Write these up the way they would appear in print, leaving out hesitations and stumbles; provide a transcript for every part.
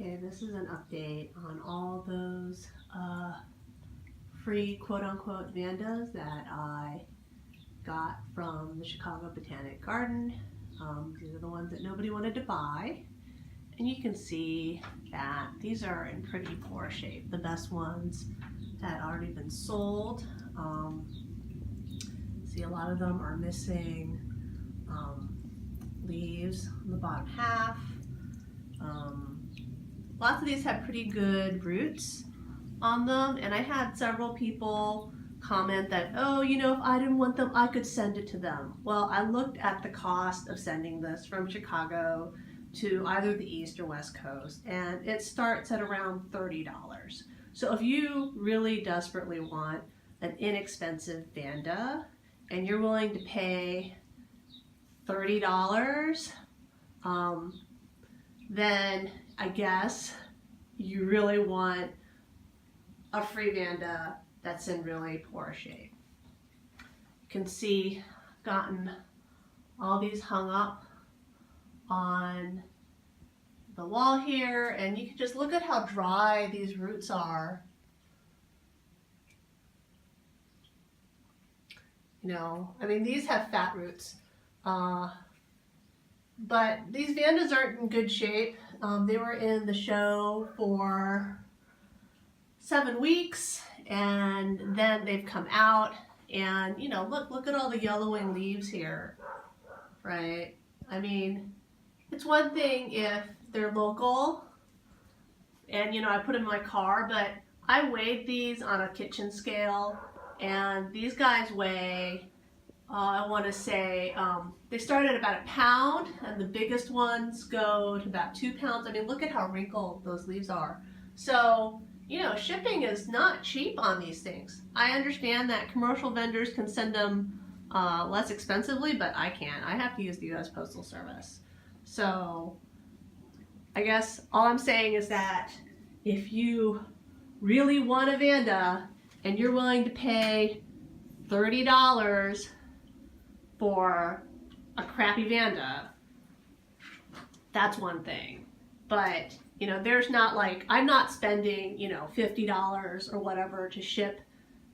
Okay, this is an update on all those free quote-unquote Vandas that I got from the Chicago Botanic Garden. These are the ones that nobody wanted to buy. And you can see that these are in pretty poor shape. The best ones had already been sold. See, a lot of them are missing leaves on the bottom half. Lots of these have pretty good roots on them, and I had several people comment that, oh, you know, if I didn't want them, I could send it to them. Well, I looked at the cost of sending this from Chicago to either the East or West Coast, and it starts at around $30. So if you really desperately want an inexpensive Vanda and you're willing to pay $30, then I guess you really want a free Vanda that's in really poor shape. You can see I've gotten all these hung up on the wall here, and you can just look at how dry these roots are. You know, I mean, these have fat roots, but these Vandas aren't in good shape. They were in the show for 7 weeks, and then they've come out, and you know, look at all the yellowing leaves here, right? I mean, it's one thing if they're local and, you know, I put them in my car, but I weighed these on a kitchen scale, and these guys weigh, I want to say, they start at about 1 pound, and the biggest ones go to about 2 pounds. I mean, look at how wrinkled those leaves are. So, you know, shipping is not cheap on these things. I understand that commercial vendors can send them less expensively, but I can't. I have to use the U.S. Postal Service. So I guess all I'm saying is that if you really want a Vanda and you're willing to pay $30 for a crappy Vanda, that's one thing. But, you know, there's not like, I'm not spending, you know, $50 or whatever to ship,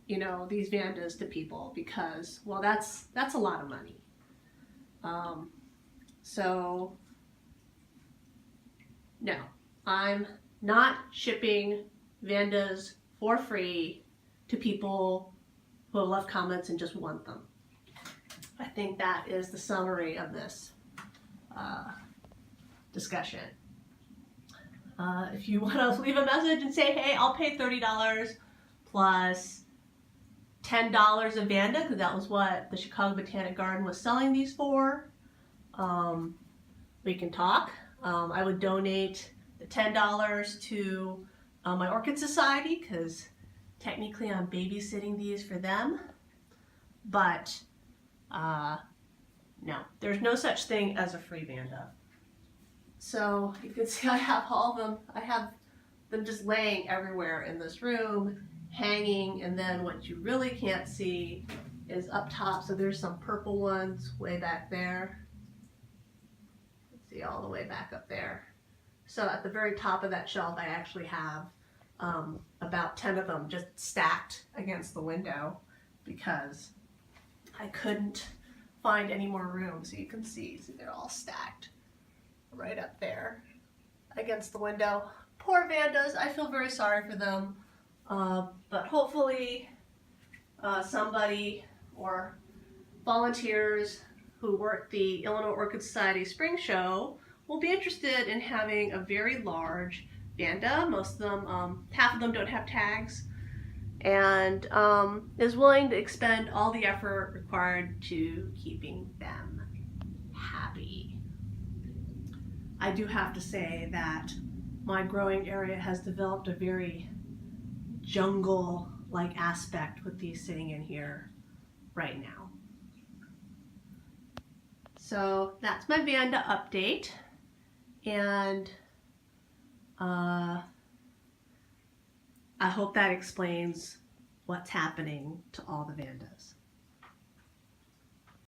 you know, these Vandas to people because, well, that's a lot of money. So, no, I'm not shipping Vandas for free to people who have left comments and just want them. I think that is the summary of this discussion. If you want to leave a message and say, hey, I'll pay $30 plus $10 a Vanda, because that was what the Chicago Botanic Garden was selling these for, we can talk. I would donate the $10 to my Orchid Society, because technically I'm babysitting these for them. But no, there's no such thing as a free Vanda. So you can see I have all of them. I have them just laying everywhere in this room, hanging, and then what you really can't see is up top. So there's some purple ones way back there. Let's see, all the way back up there. So at the very top of that shelf, I actually have about 10 of them just stacked against the window because I couldn't find any more room. So you can see they're all stacked right up there against the window. Poor Vandas, I feel very sorry for them. But hopefully somebody or volunteers who work the Illinois Orchid Society Spring Show will be interested in having a very large Vanda. Most of them, half of them don't have tags, and is willing to expend all the effort required to keeping them happy. I do have to say that my growing area has developed a very jungle-like aspect with these sitting in here right now. So that's my Vanda update, and I hope that explains what's happening to all the Vandas.